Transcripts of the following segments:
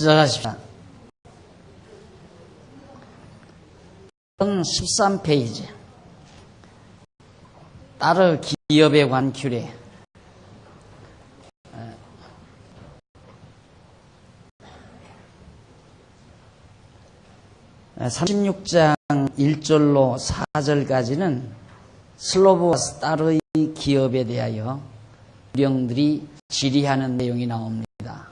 시작하십시다. 13페이지 따르 기업에 관한 규례. 36장 1절로 4절까지는 슬로브와 스타르의 기업에 대하여 유령들이 질의하는 내용이 나옵니다.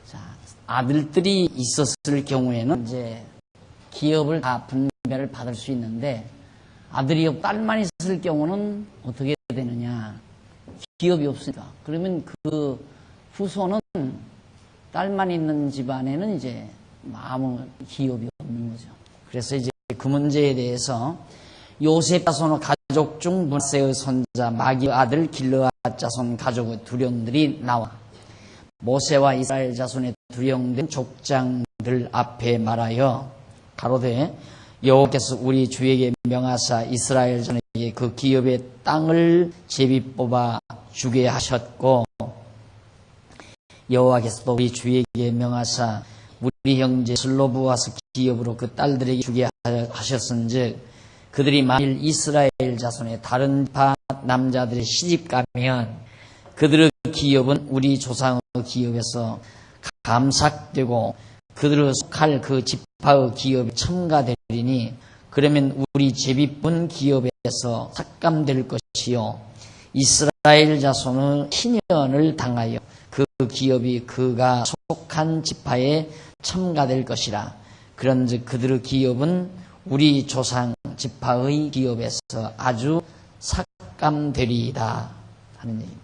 자, 아들들이 있었을 경우에는 이제 기업을 다 분배를 받을 수 있는데, 아들이 없고 딸만 있을 경우는 어떻게 되느냐? 기업이 없으니까. 그러면 그 후손은 딸만 있는 집안에는 이제 아무 기업이 없는 거죠. 그래서 이제 그 문제에 대해서 요셉 자손의 가족 중 문하세의 손자 마기의 아들 길르앗 자손 가족의 두령들이 나와 모세와 이스라엘 자손의 두령된 족장들 앞에 말하여 가로되 여호와께서 우리 주에게 명하사 이스라엘 자손에게 그 기업의 땅을 제비 뽑아 주게 하셨고, 여호와께서도 우리 주에게 명하사 우리 형제 슬로브와스 기업으로 그 딸들에게 주게 하셨은즉 그들이 만일 이스라엘 자손의 다른 파 남자들의 시집가면 그들의 기업은 우리 조상의 기업에서 감삭되고 그들의 속할 그 지파의 기업에 첨가되리니, 그러면 우리 제비분 기업에서 삭감될 것이요 이스라엘 자손의 희년을 당하여 그 기업이 그가 속한 지파에 첨가될 것이라. 그런즉 그들의 기업은 우리 조상 지파의 기업에서 아주 삭감되리이다 하는 얘기입니다.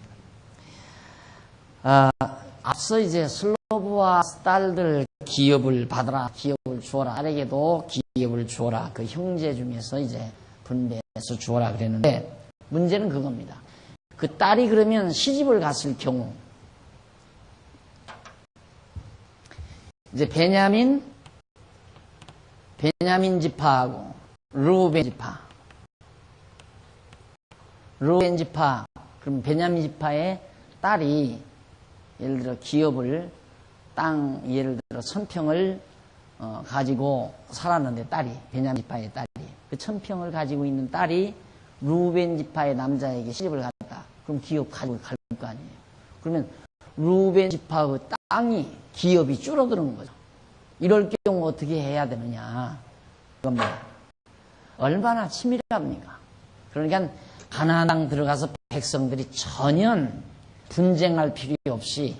앞서 이제 슬로브와 딸들 기업을 받아라, 기업을 주어라, 딸에게도 기업을 주어라, 그 형제 중에서 이제 분배해서 주어라 그랬는데, 문제는 그겁니다. 그 딸이 그러면 시집을 갔을 경우 이제 베냐민 지파하고 르우벤 지파, 그럼 베냐민 지파의 딸이 예를 들어 기업을 땅 예를 들어 1000평을 가지고 살았는데, 딸이 베냐민 지파의 딸이 그 1000평을 가지고 있는 딸이 르우벤 지파의 남자에게 시집을 갔다. 그럼 기업 가지고 갈 거 아니에요. 그러면 르우벤 지파의 땅이 기업이 줄어드는 거죠. 이럴 경우 어떻게 해야 되느냐? 그건 얼마나 치밀합니까? 그러니까 가나안 땅 들어가서 백성들이 전혀 분쟁할 필요 없이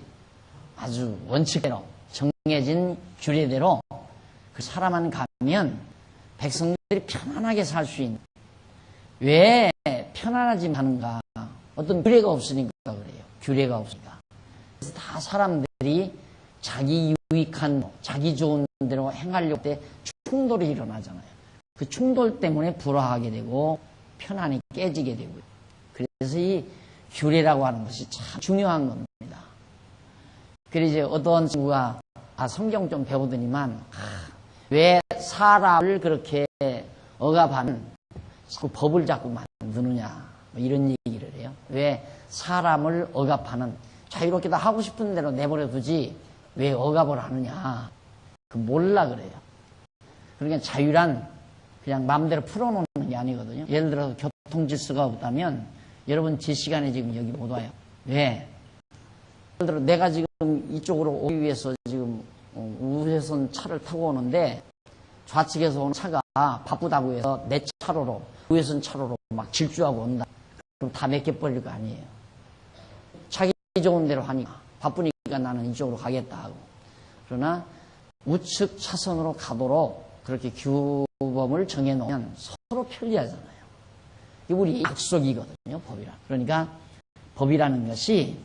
아주 원칙대로 정해진 규례대로 그 사람만 가면 백성들이 편안하게 살 수 있는. 왜 편안하지 않은가? 어떤 규례가 없으니까 그래요. 규례가 없으니까. 그래서 다 사람들이 자기 유익한, 자기 좋은 대로 행하려고 때 충돌이 일어나잖아요. 그 충돌 때문에 불화하게 되고 편안히 깨지게 되고요. 그래서 이 규례라고 하는 것이 참 중요한 겁니다. 그래서 이제 어떤 친구가 성경 좀 배우더니만 왜 사람을 그렇게 억압하는 그 법을 자꾸 만드느냐, 이런 얘기를 해요. 왜 사람을 억압하는, 자유롭게 다 하고 싶은 대로 내버려 두지 왜 억압을 하느냐, 그 몰라 그래요. 그러니까 자유란 그냥 마음대로 풀어놓는 게 아니거든요. 예를 들어서 교통질서가 없다면 여러분 제 시간에 지금 여기 못 와요. 왜? 예를 들어 내가 지금 이쪽으로 오기 위해서 지금 우회선 차를 타고 오는데 좌측에서 오는 차가 바쁘다고 해서 내 차로로, 우회선 차로로 막 질주하고 온다. 그럼 다 맥혀버릴 거 아니에요. 자기 좋은 대로 하니까, 바쁘니까 나는 이쪽으로 가겠다 하고. 그러나 우측 차선으로 가도록 그렇게 규범을 정해놓으면 서로 편리하잖아요. 이게 우리 약속이거든요, 법이란. 그러니까 법이라는 것이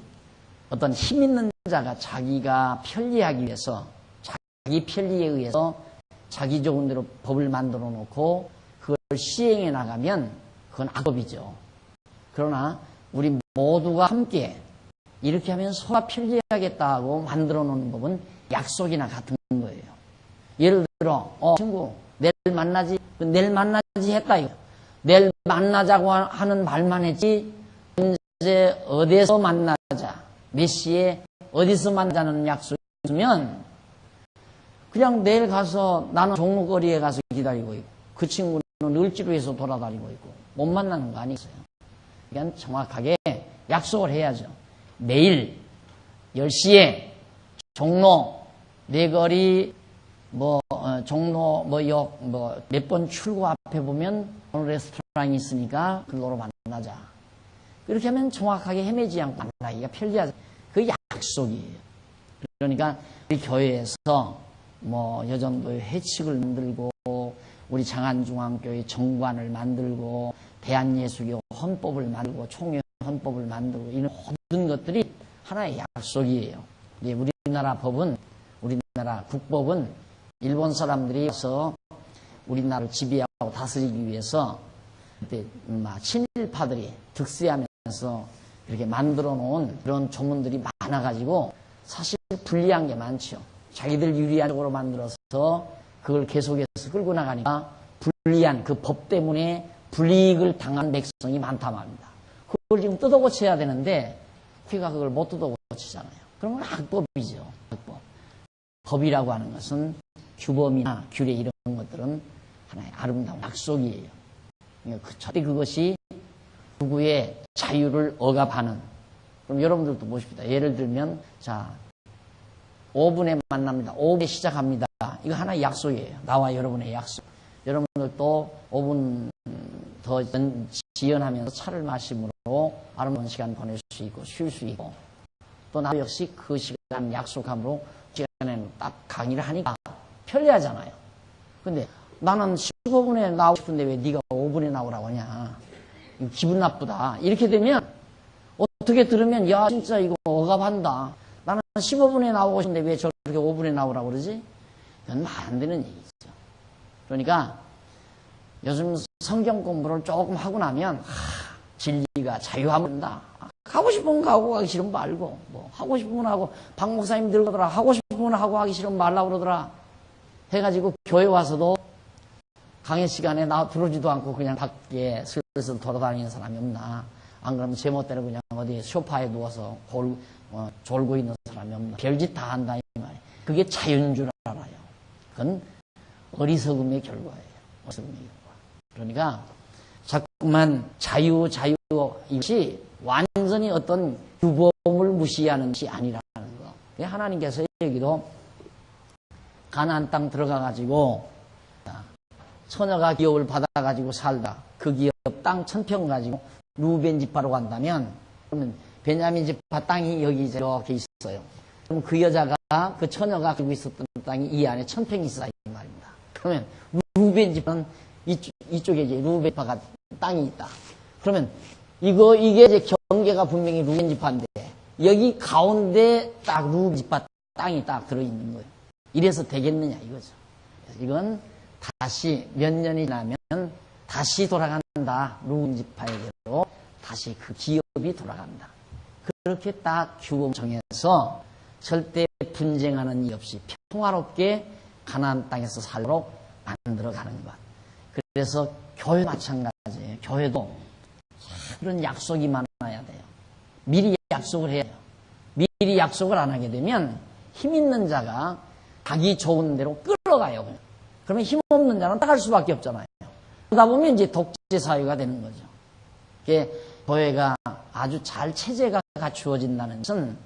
어떤 힘 있는 자가 자기가 편리하기 위해서, 자기 편리에 의해서 자기 좋은 대로 법을 만들어 놓고 그걸 시행해 나가면 그건 악법이죠. 그러나 우리 모두가 함께 이렇게 하면 서로 편리하겠다 하고 만들어 놓는 법은 약속이나 같은 거예요. 예를 들어 친구 내일 만나지 했다 이거. 내일 만나자고 하는 말만 했지 언제 어디서 만나자, 몇 시에 어디서 만나자는 약속이 있으면 그냥 내일 가서 나는 종로거리에 가서 기다리고 있고 그 친구는 을지로에서 돌아다니고 있고 못 만나는 거 아니겠어요? 그러니까 정확하게 약속을 해야죠. 내일 10시에 종로 내거리 종로 역 몇 번 출구 앞에 보면 어느 레스토랑이 있으니까 그걸로 만나자. 이렇게 하면 정확하게 헤매지 않고 만나기가 편리하죠. 그 약속이에요. 그러니까 우리 교회에서 여전도의 회칙을 만들고 우리 장안중앙교회 정관을 만들고 대한예수교 헌법을 만들고 총회 헌법을 만들고 이런 모든 것들이 하나의 약속이에요. 우리나라 법은 우리나라 국법은 일본 사람들이 와서 우리나라를 지배하고 다스리기 위해서 그때 친일파들이 득세하면서 이렇게 만들어 놓은 그런 조문들이 많아가지고 사실 불리한 게 많죠. 자기들 유리한 쪽으로 만들어서 그걸 계속해서 끌고 나가니까 불리한 그 법 때문에 불이익을 당한 백성이 많다 말입니다. 그걸 지금 뜯어고쳐야 되는데 우리가 그걸 못 뜯어고치잖아요. 그러면 악법이죠. 악법. 법이라고 하는 것은 규범이나 규례 이런 것들은 하나의 아름다운 약속이에요. 절대 그것이 누구의 자유를 억압하는. 그럼 여러분들도 보십시다. 예를 들면 5분에 만납니다. 5분에 시작합니다. 이거 하나의 약속이에요. 나와 여러분의 약속. 여러분들도 5분 더 지연하면서 차를 마심으로 아름다운 시간 보낼 수 있고 쉴 수 있고 또 나 역시 그 시간 약속함으로 시간에는 딱 강의를 하니까 편리하잖아요. 근데 나는 15분에 나오고 싶은데 왜 네가 5분에 나오라고 하냐. 기분 나쁘다. 이렇게 되면 어떻게 들으면 야 진짜 이거 억압한다. 나는 15분에 나오고 싶은데 왜 저렇게 5분에 나오라고 그러지? 이건 말 안 되는 얘기죠. 그러니까 요즘 성경 공부를 조금 하고 나면 진리가 자유하면다. 가고 싶으면 가고 가기 싫으면 말고 하고 싶으면 하고 박 목사님 들거더라. 하고 싶으면 하고 하기 싫으면 말라고 그러더라. 해가지고 교회 와서도 강의 시간에 나 들어오지도 않고 그냥 밖에 슬슬 돌아다니는 사람이 없나. 안 그러면 제멋대로 그냥 어디 소파에 누워서 졸고 있는 사람이 없나. 별짓 다 한다 이 말이에요. 그게 자유인 줄 알아요. 그건 어리석음의 결과예요. 어리석음의 결과. 그러니까 자꾸만 자유 이것이 완전히 어떤 규범을 무시하는 것이 아니라는 거. 하나님께서 여기도 가나안 땅 들어가가지고 처녀가 기업을 받아가지고 살다 그 기업 땅 1000평 가지고 루벤 지파로 간다면 그러면 베냐민 지파 땅이 여기 이렇게 있어요. 그럼 그 여자가 그 처녀가 가지고 있었던 땅이 이 안에 1000평이 있어야 이 말입니다. 그러면 루벤 지파는 이쪽에 이제 루벤 지파가 땅이 있다. 그러면 이게 이제 경계가 분명히 루벤 지파인데 여기 가운데 딱 루벤 지파 땅이 딱 들어있는 거예요. 이래서 되겠느냐 이거죠. 이건 다시 몇 년이 지나면 다시 돌아간다. 루벤 지파에게로 다시 그 기업이 돌아간다. 그렇게 딱 규범 정해서 절대 분쟁하는 일 없이 평화롭게 가나안 땅에서 살도록 만들어가는 것. 그래서 교회 마찬가지예요. 교회도 그런 약속이 많아야 돼요. 미리 약속을 해야 돼요. 미리 약속을 안 하게 되면 힘 있는 자가 자기 좋은 대로 끌어가요. 그러면 힘 없는 자는 따갈 수밖에 없잖아요. 그러다 보면 이제 독재 사회가 되는 거죠. 이게 교회가 아주 잘 체제가 갖추어진다는 것은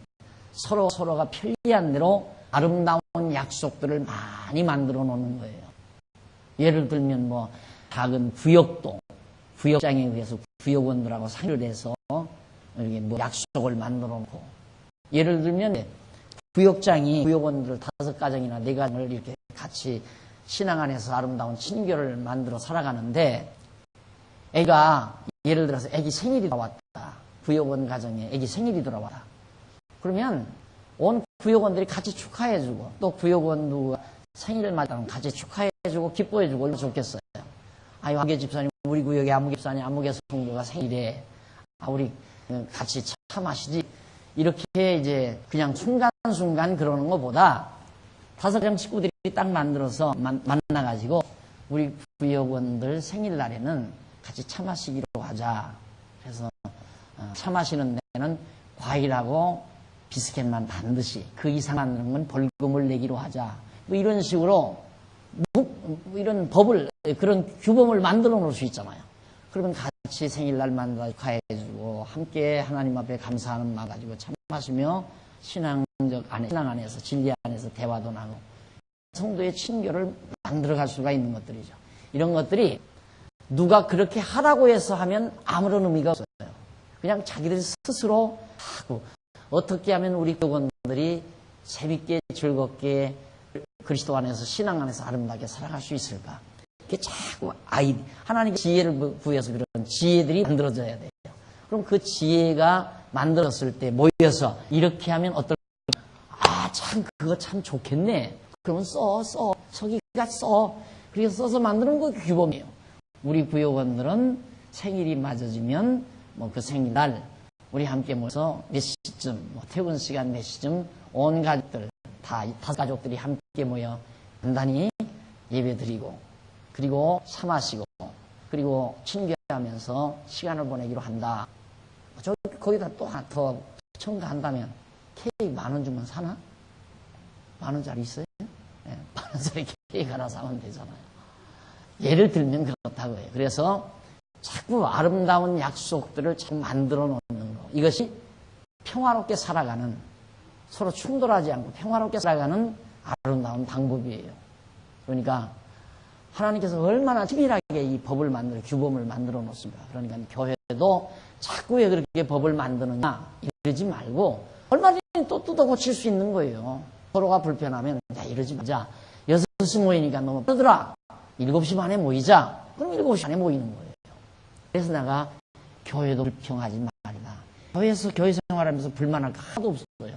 서로가 편리한 대로 아름다운 약속들을 많이 만들어 놓는 거예요. 예를 들면 작은 구역도 구역장에 의해서 구역원들하고 상의를 해서 이렇게 약속을 만들어 놓고 예를 들면 구역장이 구역원들 5가정이나 4가정을 이렇게 같이 신앙 안에서 아름다운 친교를 만들어 살아가는데 애가 예를 들어서 애기 생일이 돌아왔다. 구역원 가정에 애기 생일이 돌아왔다. 그러면 온 구역원들이 같이 축하해주고 또 구역원 누가 생일을 맞으면 같이 축하해주고 기뻐해주고 얼마나 좋겠어요. 아유 아무개 집사님 우리 구역에 아무개 집사님 아무개 성도가 생일에 우리 같이 차 마시지 이렇게 이제 그냥 순간순간 그러는 것보다 5가정 식구들이 딱 만들어서 만나가지고 우리 구역원들 생일날에는 같이 차 마시기로 하자. 그래서 차 마시는 데는 과일하고 비스켓만 반드시 그 이상 만드는 건 벌금을 내기로 하자. 뭐 이런 식으로 이런 법을, 그런 규범을 만들어 놓을 수 있잖아요. 그러면 같이 생일날 만나 축하해주고 함께 하나님 앞에 감사하는 마음 가지고 참마시며 신앙 안에서 진리 안에서 대화도 나누고 성도의 친교를 만들어갈 수가 있는 것들이죠. 이런 것들이 누가 그렇게 하라고 해서 하면 아무런 의미가 없어요. 그냥 자기들 스스로 하고 어떻게 하면 우리 교원들이 재밌게 즐겁게 그리스도 안에서 신앙 안에서 아름답게 살아갈 수 있을까? 그게 자꾸 하나님께 지혜를 구해서 그런 지혜들이 만들어져야 돼요. 그럼 그 지혜가 만들었을 때 모여서 이렇게 하면 참 그거 참 좋겠네. 그러면 서기가 써. 그래서 써서 만드는 거 규범이에요. 우리 구역원들은 생일이 맞아지면 뭐 그 생일날 우리 함께 모여서 몇 시쯤 퇴근 시간 몇 시쯤 온 가족들 다섯 가족들이 함께 모여 간단히 예배드리고 그리고 차 마시고 그리고 친교하면서 시간을 보내기로 한다. 거기다 또 하나 더 첨가한다면 케이크 10,000원 주면 사나? 10,000원짜리 있어요? 네, 10,000원짜리 케이크 하나 사면 되잖아요. 예를 들면 그렇다고요. 그래서 자꾸 아름다운 약속들을 자꾸 만들어 놓는 거. 이것이 평화롭게 살아가는, 서로 충돌하지 않고 평화롭게 살아가는 아름다운 방법이에요. 그러니까 하나님께서 얼마나 치밀하게 이 법을 규범을 만들어 놓습니다. 그러니까 교회도 자꾸 왜 그렇게 법을 만드느냐 이러지 말고 얼마든지 또 뜯어 고칠 수 있는 거예요. 서로가 불편하면 야 이러지 마자. 6시 모이니까 너무 그러더라. 7시 반에 모이자. 그럼 7시 반에 모이는 거예요. 그래서 내가 교회도 불평하지 말이다. 교회에서 교회 생활하면서 불만할 거 하나도 없어요.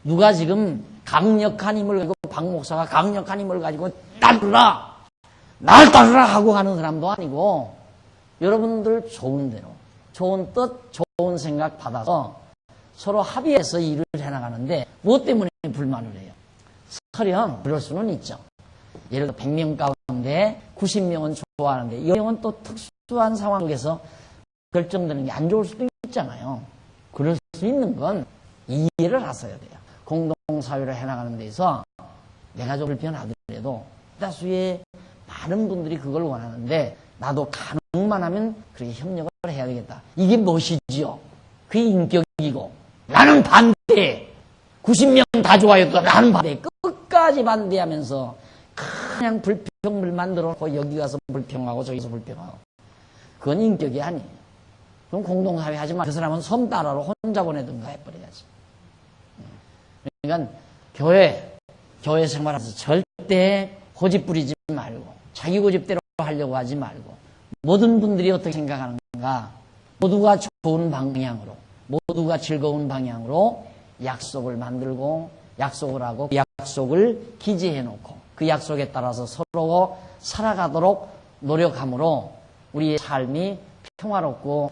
누가 지금 강력한 힘을 가지고 박 목사가 강력한 힘을 가지고 날 따르라 하고 가는 사람도 아니고 여러분들 좋은 대로 좋은 뜻 좋은 생각 받아서 서로 합의해서 일을 해나가는데 무엇 때문에 불만을 해요? 설령 그럴 수는 있죠. 예를 들어 100명 가운데 90명은 좋아하는데 10명은 또 특수한 상황 속에서 결정되는 게 안 좋을 수도 있잖아요. 그럴 수 있는 건 이해를 하셔야 돼요. 공동사회를 해나가는 데서 내가 좀 불편하더라도 다수의 많은 분들이 그걸 원하는데 나도 가능만 하면 그렇게 협력을 해야 되겠다. 이게 무엇이지요? 그게 인격이고 나는 반대. 90명 다 좋아해도 나는 반대. 끝까지 반대하면서 그냥 불평을 만들어 놓고 여기 가서 불평하고 저기서 불평하고 그건 인격이 아니에요. 그럼 공동사회 하지 마. 그 사람은 섬 따라로 혼자 보내든가 해버려야지. 그러니까 교회 생활에서 절대 고집 부리지 말고 자기 고집대로 하려고 하지 말고 모든 분들이 어떻게 생각하는가 모두가 좋은 방향으로 모두가 즐거운 방향으로 약속을 만들고 약속을 하고 그 약속을 기재해 놓고 그 약속에 따라서 서로 살아가도록 노력함으로 우리의 삶이 평화롭고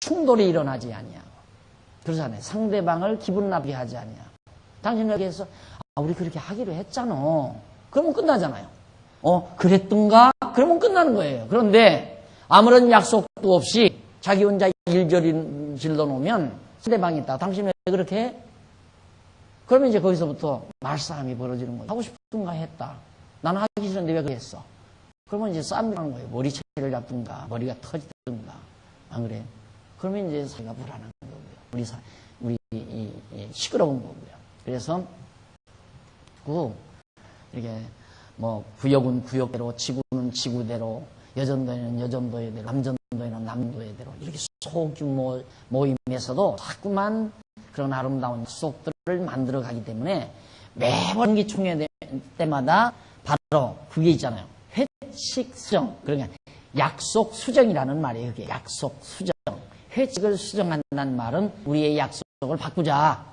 충돌이 일어나지 아니하고 그러잖아요. 상대방을 기분 나쁘게 하지 아니하고 당신 여기에서 우리 그렇게 하기로 했잖아. 그러면 끝나잖아요. 그랬던가? 그러면 끝나는 거예요. 그런데 아무런 약속도 없이 자기 혼자 일절질러 놓으면 상대방이 있다. 당신 왜 그렇게 해? 그러면 이제 거기서부터 말싸움이 벌어지는 거예요. 하고 싶은가 했다. 나는 하기 싫은데 왜 그랬어? 그러면 이제 싸움이 나는 거예요. 머리채를 잡든가 머리가 터지든가 안 그래요? 그러면 이제 사이가 불안한 거고요. 우리 시끄러운 거고요. 그래서 이렇게 뭐 구역은 구역대로 지구는 지구대로 여전도에는 여전도의대로 남전도에는 남전도의대로 이렇게 소규모 모임에서도 자꾸만 그런 아름다운 약속들을 만들어 가기 때문에 매번 기총회 때마다 바로 그게 있잖아요. 회칙 수정. 그러니까 약속 수정이라는 말이에요. 그게 약속 수정. 회칙을 수정한다는 말은 우리의 약속을 바꾸자.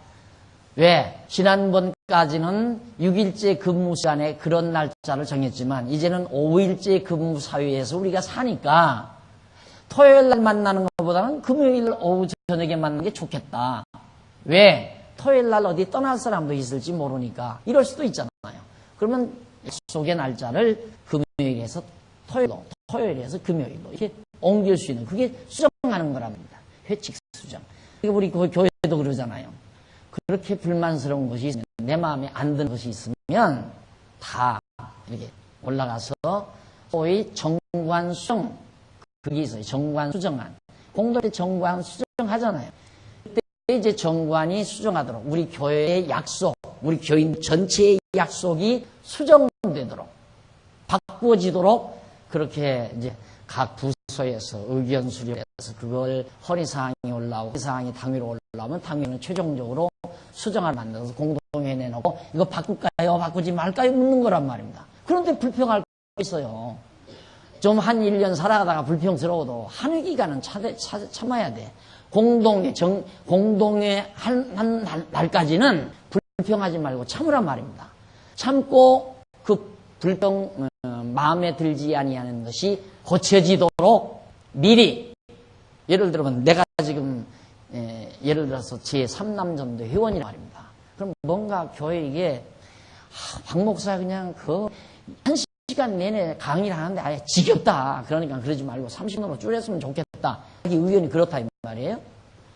왜? 지난번까지는 6일째 근무 시간에 그런 날짜를 정했지만 이제는 5일째 근무 사회에서 우리가 사니까 토요일 날 만나는 것보다는 금요일 오후 저녁에 만나는 게 좋겠다. 왜? 토요일 날 어디 떠날 사람도 있을지 모르니까 이럴 수도 있잖아요. 그러면 약속의 날짜를 금요일에서 토요일로, 토요일에서 금요일로 이렇게 옮길 수 있는 그게 수정하는 거랍니다. 회칙 수정. 우리 교회도 그러잖아요. 그렇게 불만스러운 것이 있으면 내 마음에 안 드는 것이 있으면 다 이렇게 올라가서 소위 정관 수정, 그게 있어요. 정관 수정안. 공동체 정관 수정하잖아요. 그때 이제 정관이 수정하도록 우리 교회의 약속, 우리 교인 전체의 약속이 수정되도록 바꾸어지도록 그렇게 이제 각 부서에서 의견 수렴해서 그걸 헌의사항이 올라오고 헌의사항이 당위로 올라오면 당위는 최종적으로 수정을 만들어서 공동회의에 내놓고 이거 바꿀까요? 바꾸지 말까요? 묻는 거란 말입니다. 그런데 불평할 거 있어요. 좀 한 1년 살아가다가 불평스러워도 한 기간은 참아야 돼. 공동회 한 날까지는 불평하지 말고 참으란 말입니다. 참고 그 불평 마음에 들지 아니하는 것이 고쳐지도록 미리 예를 들면 내가 지금 예를 들어서 제3남전도 회원이란 말입니다. 그럼 뭔가 교회에 박 목사 그냥 그 한 시간 내내 강의를 하는데 아예 지겹다. 그러니까 그러지 말고 30분으로 줄였으면 좋겠다. 이 의견이 그렇다 이 말이에요.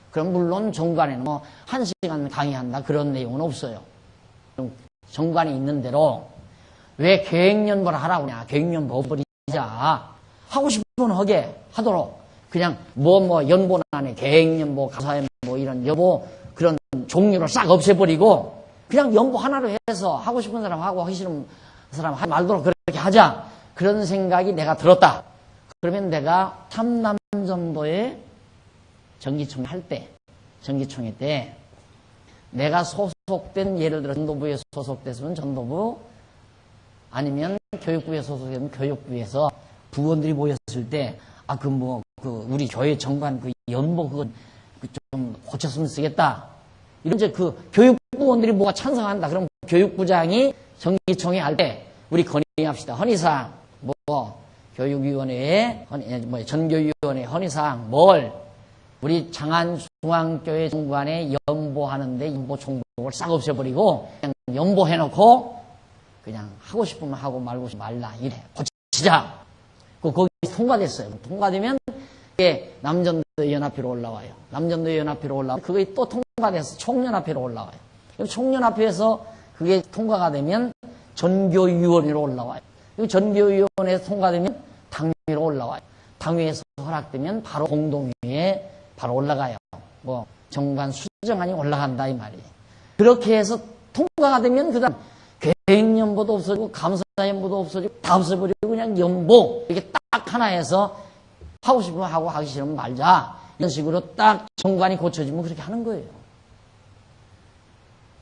그럼 물론 정관에는 뭐 1시간 강의한다 그런 내용은 없어요. 정관에 있는 대로 왜 계획연보를 하라고 하냐. 계획연보 버리자. 하고 싶으면 하게 하도록 그냥 연본 안에 계획연보, 감사연보 이런 여보 그런 종류를 싹 없애버리고 그냥 연보 하나로 해서 하고 싶은 사람 하고 하기 싫은 사람 하지 말도록 그렇게 하자. 그런 생각이 내가 들었다. 그러면 내가 탐남전도에 정기총회 때 내가 소속된 예를 들어 전도부에 소속됐으면 전도부 아니면 교육부에 소속되면 교육부에서 부원들이 모였을 때 우리 교회 정관 그 연보 그거 좀 고쳤으면 쓰겠다. 이런 이제 그 교육부원들이 뭐가 찬성한다. 그럼 교육부장이 정기총회 할 때 우리 건의합시다. 헌의사항 교육위원회에 전교위원회 헌의사항 우리 장안중앙교회 정관에 연보하는데 연보 총목을 싹 없애버리고 그냥 연보해놓고 그냥 하고 싶으면 하고 말고 싶으면 말라 이래 고치자. 거기 통과됐어요. 통과되면 그게 남전도연합회로 올라와요. 남전도연합회로 올라오면 그게 또 통과돼서 총연합회로 올라와요. 총연합회에서 그게 통과가 되면 전교위원회로 올라와요. 전교위원회에서 통과되면 당회로 올라와요. 당회에서 허락되면 바로 공동회에 바로 올라가요. 정관 수정안이 올라간다 이 말이에요. 그렇게 해서 통과가 되면 그다음 계획연보도 없어지고 감사연보도 없어지고 다 없어버리고 그냥 연보 이렇게 딱 하나 해서 하고 싶으면 하고 하기 싫으면 말자. 이런 식으로 딱 정관이 고쳐지면 그렇게 하는 거예요.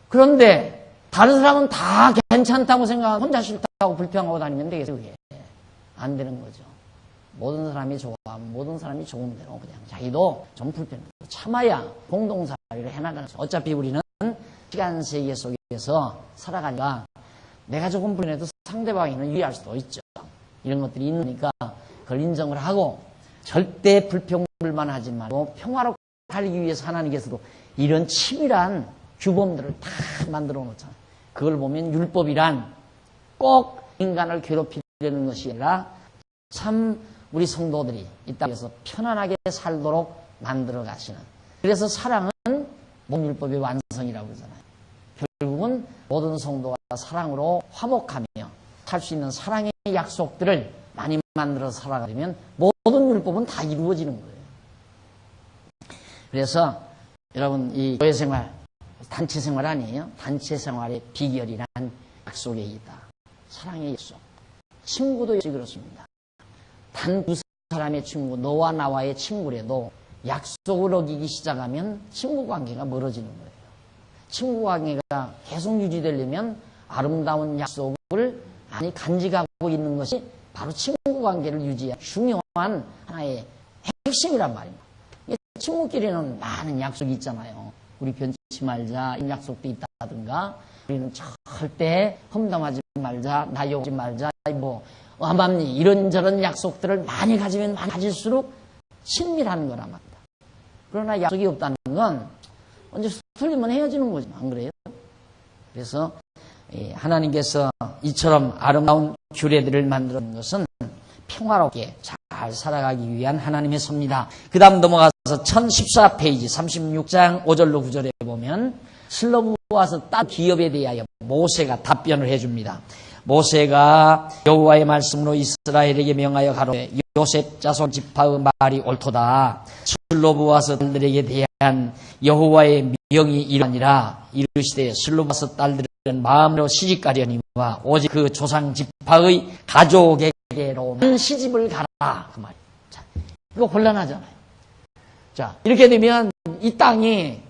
그런데 다른 사람은 다 괜찮다고 생각하고 혼자 싫다고 불평하고 다니면 되겠어요. 그게 안 되는 거죠. 모든 사람이 좋아하면 모든 사람이 좋은 대로 그냥 자기도 좀 불편해도 참아야 공동사회를 해나가는 거죠. 어차피 우리는 시간 세계 속에서 살아가니까 내가 조금 불편해도 상대방이는 유의할 수도 있죠. 이런 것들이 있으니까 그걸 인정을 하고 절대 불평불만하지 말고 평화롭게 살기 위해서 하나님께서도 이런 치밀한 규범들을 다 만들어 놓잖아요. 그걸 보면 율법이란 꼭 인간을 괴롭히려는 것이 아니라 참 우리 성도들이 이 땅에서 편안하게 살도록 만들어 가시는. 그래서 사랑은 모든 율법의 완성이라고 그러잖아요. 결국은 모든 성도가 사랑으로 화목하며 살 수 있는 사랑의 약속들을 많이 만들어서 살아가면 모든 율법은 다 이루어지는 거예요. 그래서 여러분 이 교회 생활, 단체 생활 아니에요? 단체 생활의 비결이란 약속에 있다. 사랑의 약속. 친구도 역시 그렇습니다. 단 두 사람의 친구, 너와 나와의 친구라도 약속을 어기기 시작하면 친구 관계가 멀어지는 거예요. 친구 관계가 계속 유지되려면 아름다운 약속을 많이 간직하고 있는 것이 바로 친구 관계를 유지하는 중요한 하나의 핵심이란 말입니다. 친구끼리는 많은 약속이 있잖아요. 우리 변치 말자 이런 약속도 있다든가 우리는 절대 험담하지 말자, 나 욕하지 말자, 암암리 이런저런 약속들을 많이 가지면 많이 가질수록 친밀한 거란 말입니다. 그러나 약속이 없다는 건 언제 틀리면 헤어지는 거죠. 안 그래요? 그래서 하나님께서 이처럼 아름다운 규례들을 만드는 것은 평화롭게 잘 살아가기 위한 하나님의 섭니다. 그 다음 넘어가서 1014페이지 36장 5절로 9절에 보면 슬로브 와서 딴 기업에 대하여 모세가 답변을 해줍니다. 모세가 여호와의 말씀으로 이스라엘에게 명하여 가로되 요셉 자손 지파의 말이 옳도다. 슬로브와스 딸들에게 대한 여호와의 명이 이러하니라. 이르시되 슬로브와스 딸들은 마음으로 시집가려니와 오직 그 조상 지파의 가족에게로만 시집을 가라. 그 말이에요. 자, 이거 곤란하잖아요. 자, 이렇게 되면 이 땅이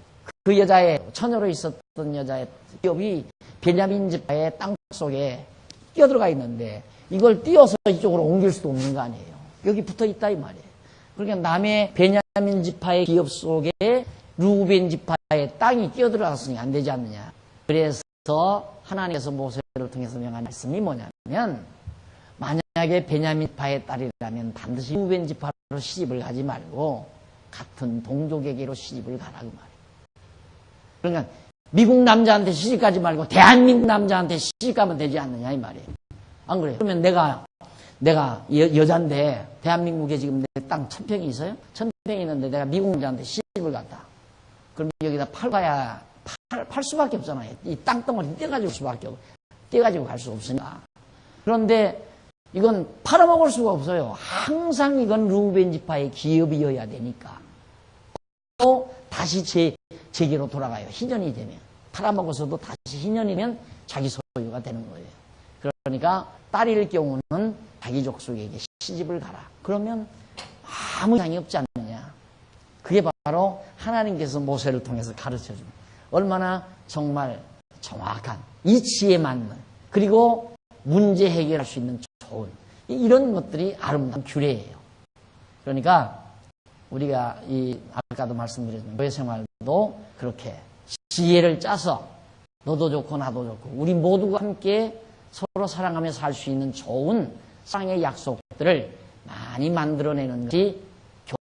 그 여자의 처녀로 있었던 여자의 기업이 베냐민 지파의 땅 속에 뛰어들어가 있는데 이걸 띄어서 이쪽으로 옮길 수도 없는 거 아니에요. 여기 붙어 있다 이 말이에요. 그러니까 남의 베냐민 지파의 기업 속에 루벤 지파의 땅이 뛰어들어갔으니 안 되지 않느냐. 그래서 하나님께서 모세를 통해서 명한 말씀이 뭐냐면 만약에 베냐민 지파의 딸이라면 반드시 루벤 지파로 시집을 가지 말고 같은 동족에게로 시집을 가라 그 말이에요. 그러니까 미국 남자한테 시집 가지 말고 대한민국 남자한테 시집 가면 되지 않느냐 이 말이에요. 안 그래요? 그러면 내가 여잔데 대한민국에 지금 내 땅 1000평이 있어요? 1000평이 있는데 내가 미국 남자한테 시집을 갔다. 그럼 여기다 팔 수밖에 없잖아요. 이 땅덩어리 떼가지고 갈 수 없으니까. 그런데 이건 팔아먹을 수가 없어요. 항상 이건 루벤 지파의 기업이어야 되니까. 또 다시 제게로 돌아가요. 희년이 되면. 팔아먹어서도 다시 희년이면 자기 소유가 되는 거예요. 그러니까 딸일 경우는 자기 족속에게 시집을 가라. 그러면 아무 이상이 없지 않느냐. 그게 바로 하나님께서 모세를 통해서 가르쳐줍니다. 얼마나 정말 정확한 이치에 맞는 그리고 문제 해결할 수 있는 좋은 이런 것들이 아름다운 규례예요. 그러니까 우리가 아까도 말씀드렸지만 교회 생활도 그렇게 지혜를 짜서 너도 좋고 나도 좋고 우리 모두가 함께 서로 사랑하며 살 수 있는 좋은 사랑의 약속들을 많이 만들어내는 것이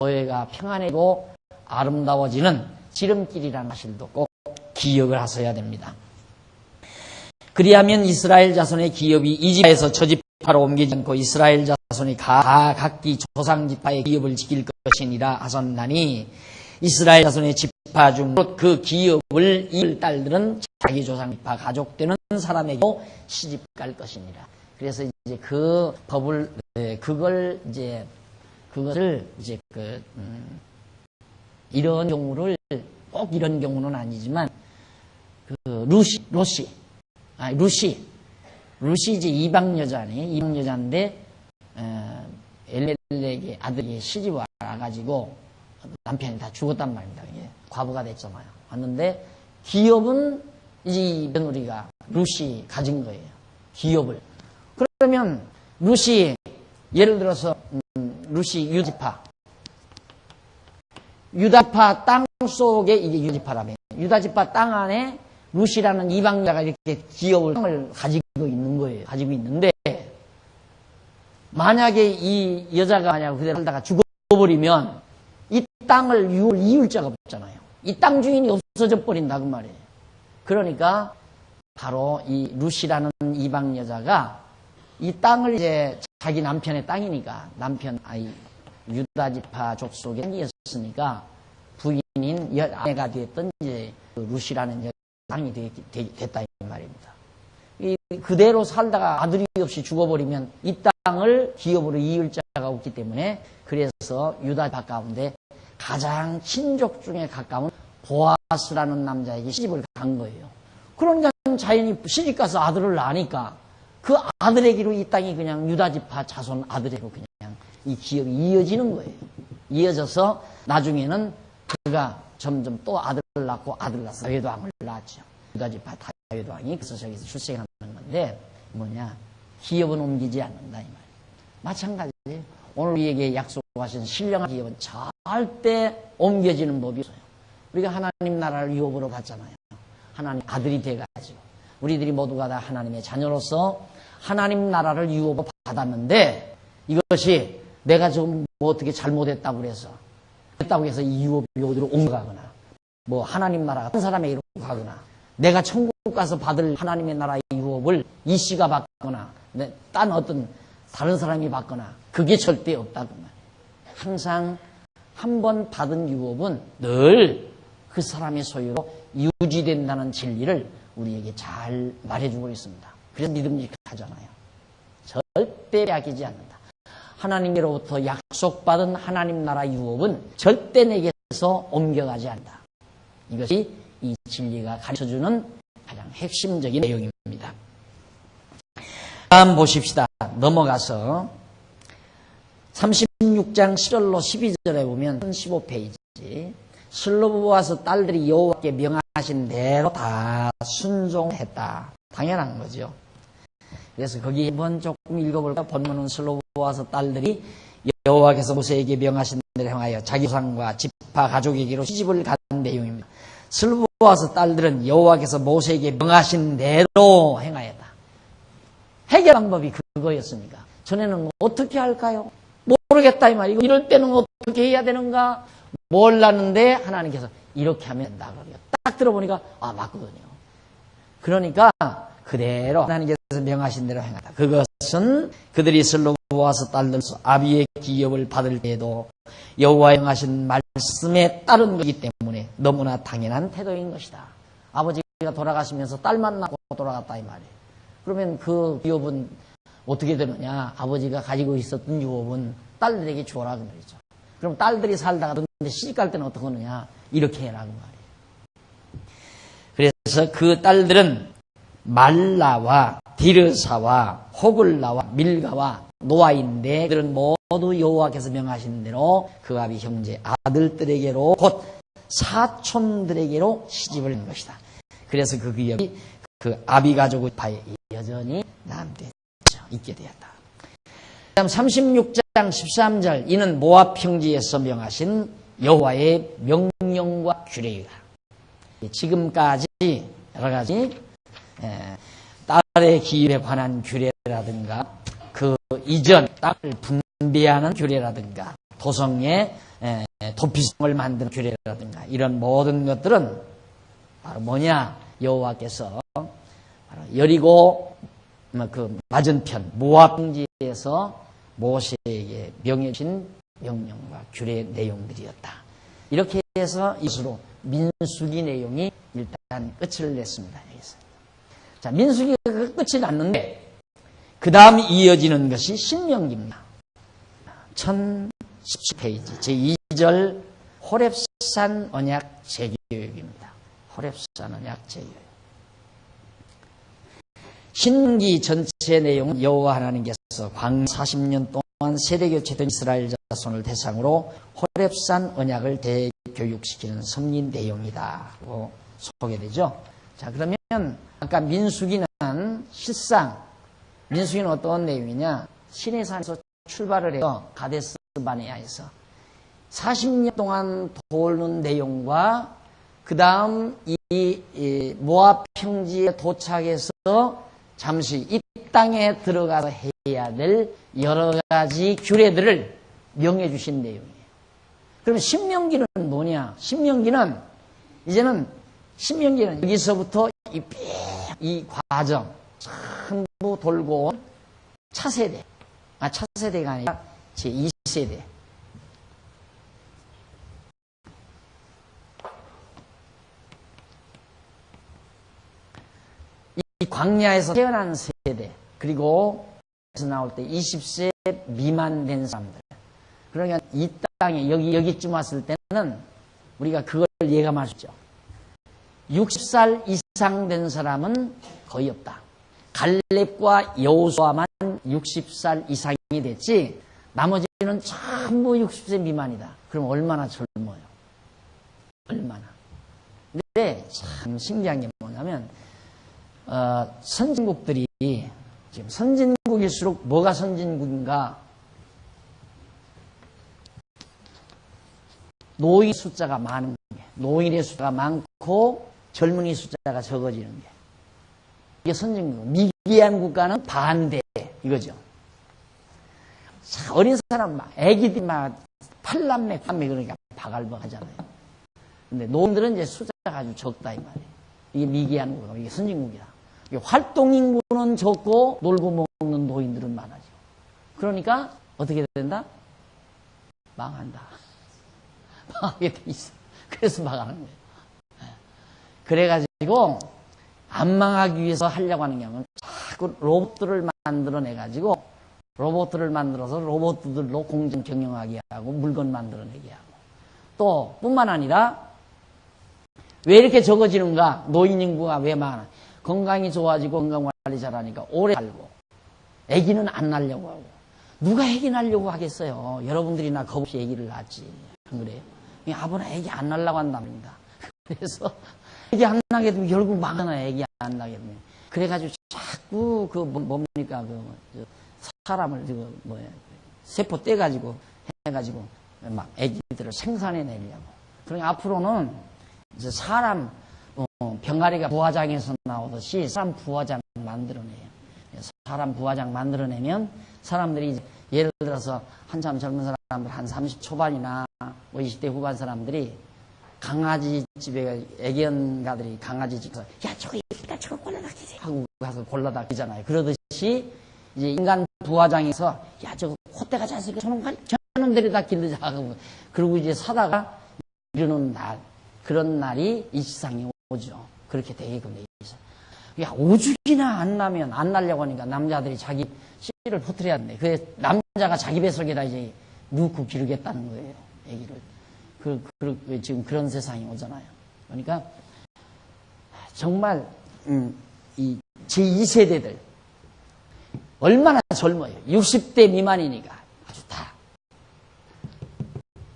교회가 평안하고 아름다워지는 지름길이라는 사실도 꼭 기억을 하셔야 됩니다. 그리하면 이스라엘 자손의 기업이 이 지파에서 저 지파로 옮기지 않고 이스라엘 자손이 각기 조상 지파의 기업을 지킬 것이니라 하셨나니 이스라엘 자손의 지파 중 그 기업을 이을 딸들은 자기 조상 지파 가족되는 사람에게 시집 갈 것이니라. 그래서 이제 그 법을 그것을 이제 이런 경우를 꼭 이런 경우는 아니지만 루시 이제 이방 여자네. 이방 여자인데 엘멜렉의 아들이 시집 와가지고 남편이 다 죽었단 말입니다. 이게 과부가 됐잖아요. 왔는데 기업은 이 며느리가 루시 가진 거예요. 기업을. 그러면 루시 예를 들어서 루시 유다지파 땅 속에 이게 유다지파라며 유다지파 땅 안에 루시라는 이방자가 이렇게 기업을 땅을 가지고 있는 거예요. 가지고 있는데 만약에 이 여자가 만약 그대로 살다가 죽어버리면 이 땅을 이을 자가 없잖아요. 이 땅 주인이 없어져 버린다 그 말이에요. 그러니까 바로 이 루시라는 이방 여자가 이 땅을 이제 자기 남편의 땅이니까 유다지파 족속의 땅이었으니까 부인인 아내가 되었던 이제 루시라는 땅이 됐다 이 말입니다. 그대로 살다가 아들이 없이 죽어버리면 이 땅을 기업으로 이을 자가 없기 때문에 그래서 유다지파 가운데 가장 친족 중에 가까운 보아스라는 남자에게 시집을 간 거예요. 그러니까 자연히 시집가서 아들을 낳으니까 그 아들에게로 이 땅이 그냥 유다지파 자손 아들에게로 그냥 이 기업이 이어지는 거예요. 이어져서 나중에는 그가 점점 또 아들을 낳고 아들을 낳아서 다윗왕을 낳았죠. 유다지파 다윗왕이 그래서 저기서 출생하는 건데 기업은 옮기지 않는다 이 말이에요. 마찬가지예요. 오늘 우리에게 약속하신 신령한 기업은 절대 옮겨지는 법이 없어요. 우리가 하나님 나라를 유업으로 받잖아요. 하나님 아들이 돼가지고 우리들이 모두가 다 하나님의 자녀로서 하나님 나라를 유업으로 받았는데 이것이 내가 좀 어떻게 잘못했다고 해서 이 유업이 어디로 옮겨가거나 하나님 나라가 한 사람에게로 가거나 내가 천국 가서 받을 하나님의 나라의 유업을 이 씨가 받거나 딴 어떤 다른 사람이 받거나 그게 절대 없다고 말이에요. 항상 한 번 받은 유업은 늘 그 사람의 소유로 유지된다는 진리를 우리에게 잘 말해주고 있습니다. 그래서 믿음직한 하잖아요. 절대 빼앗기지 않는다. 하나님께로부터 약속받은 하나님 나라 유업은 절대 내게서 옮겨가지 않는다. 이것이 이 진리가 가르쳐주는 가장 핵심적인 내용입니다. 다음 보십시다. 넘어가서 36장 7절로 12절에 보면 15페이지 슬로보아스 딸들이 여호와께 명하신 대로 다 순종했다. 당연한 거죠. 그래서 거기 한번 조금 읽어볼까? 본문은 슬로보아스 딸들이 여호와께서 모세에게 명하신 대로 행하여 자기 조상과 지파 가족에게로 시집을 간 내용입니다. 슬로보아스 딸들은 여호와께서 모세에게 명하신 대로 행하였다. 해결 방법이 그거였습니까? 전에는 어떻게 할까요? 모르겠다 이 말이고 이럴 때는 어떻게 해야 되는가? 몰랐는데 하나님께서 이렇게 하면 된다. 딱 들어보니까 맞거든요. 그러니까 그대로 하나님께서 명하신 대로 행하다. 그것은 그들이 슬로보아스 딸들로서 아비의 기업을 받을 때에도 여호와의 명하신 말씀에 따른 것이기 때문에 너무나 당연한 태도인 것이다. 아버지가 돌아가시면서 딸만 낳고 돌아갔다 이 말이에요. 그러면 그 유업은 어떻게 되느냐? 아버지가 가지고 있었던 유업은 딸들에게 주어라 그 말이죠. 그럼 딸들이 살다가 시집갈 때는 어떻게 하느냐? 이렇게 해라 그 말이에요. 그래서 그 딸들은 말라와 디르사와 호글라와 밀가와 노아인데 그들은 모두 여호와께서 명하신 대로 그 아비 형제 아들들에게로 곧 사촌들에게로 시집을 한 것이다. 그래서 그 기업이 그 아비 가족의 파에 여전히 남게 있게 되었다. 다음 36장 13절 이는 모압 평지에서 명하신 여호와의 명령과 규례이다. 지금까지 여러 가지 딸의 기업에 관한 규례라든가 그 이전 딸을 분배하는 규례라든가 도성의 도피성을 만드는 규례라든가 이런 모든 것들은 바로 뭐냐? 여호와께서 바로 여리고 그 맞은편 모압 평지에서 모세에게 명해진 명령과 규례 내용들이었다. 이렇게 해서 이것으로 민수기 내용이 일단 끝을 냈습니다. 여기서. 자, 민수기가 끝이 났는데 그 다음 이어지는 것이 신명기입니다. 1017페이지 제2절 호렙산 언약 재교육입니다. 호렙산 언약 재교육. 신기 전체 내용은 여호와 하나님께서 광야 40년 동안 세대교체된 이스라엘 자손을 대상으로 호렙산 언약을 대교육시키는 섭리 내용이다고 소개되죠. 자, 그러면 아까 민수기는 실상 민수기는 어떤 내용이냐? 시내산에서 출발을 해서 가데스 바네아에서 40년 동안 도는 내용과 그 다음 이 모압 평지에 도착해서 잠시 이 땅에 들어가서 해야 될 여러 가지 규례들을 명해 주신 내용이에요. 그럼 신명기는 뭐냐? 신명기는 여기서부터 이 과정 전부 돌고 온 차세대, 차세대가 아니라 제2세대. 이 광야에서 태어난 세대, 그리고 에서 나올 때 20세 미만 된 사람들. 그러니까 이 땅에 여기쯤 왔을 때는 우리가 그걸 예감할 수 있죠. 60살 이상 된 사람은 거의 없다. 갈렙과 여호수아만 60살 이상이 됐지 나머지는 전부 60세 미만이다. 그럼 얼마나 젊어요? 얼마나. 근데 참 신기한 게 뭐냐면 선진국들이 지금 선진국일수록 뭐가 선진국인가? 노인 숫자가 많은 게, 노인의 숫자가 많고 젊은이 숫자가 적어지는 게 이게 선진국. 미개한 국가는 반대 이거죠. 어린 사람 막 애기들 막 팔남매 그러니까 바글바글하잖아요. 근데 노인들은 이제 숫자가 아주 적다 이 말이에요. 이게 미개한 국가, 이게 선진국이다. 활동 인구는 적고 놀고 먹는 노인들은 많아져. 그러니까 어떻게 된다? 망한다. 망하게 돼 있어. 그래서 망하는 거예요. 그래가지고 안 망하기 위해서 하려고 하는 게 자꾸 로봇들을 만들어내가지고 로봇들을 만들어서 로봇들로 공장 경영하게 하고 물건 만들어내게 하고 또 뿐만 아니라 왜 이렇게 적어지는가? 노인 인구가 왜 많아? 건강이 좋아지고 건강관리 잘하니까 오래 살고 아기는 안 낳으려고 하고 누가 아기 낳으려고 하겠어요? 여러분들이나 겁없이 아기를 낳지. 안 그래요? 아버나 아기 안 낳으려고 한단 말입니다. 그래서 아기 안 낳게 되면 결국 망하나 아기 안 낳게 되면 그래가지고 자꾸 그 뭡니까 그 사람을 세포 떼가지고 해가지고 막 아기들을 생산해내려고. 그러니까 앞으로는 이제 사람 병아리가 부화장에서 나오듯이 사람 부화장 만들어내요. 사람 부화장 만들어내면 사람들이 이제 예를 들어서 한참 젊은 사람들 한 30 초반이나 20대 후반 사람들이 강아지 집에 애견가들이 강아지 집에서 야 저거 이쁘다 저거 골라다 키지 하고 가서 골라다 키잖아요. 그러듯이 이제 인간 부화장에서 야 저거 콧대가 잘생겨 저놈들이 다 길르자 하고 그러고 이제 사다가 이러는 날 그런 날이 이 세상에 오죠. 그렇게 되게끔 돼 있어. 야 오죽이나 안 나면 안 날려고 하니까 남자들이 자기 씨를 퍼뜨려야 된대. 그래서 남자가 자기 뱃속에다 이제 넣고 기르겠다는 거예요. 애기를. 지금 그런 세상이 오잖아요. 그러니까 정말 이 제2세대들 얼마나 젊어요. 60대 미만이니까 아주 다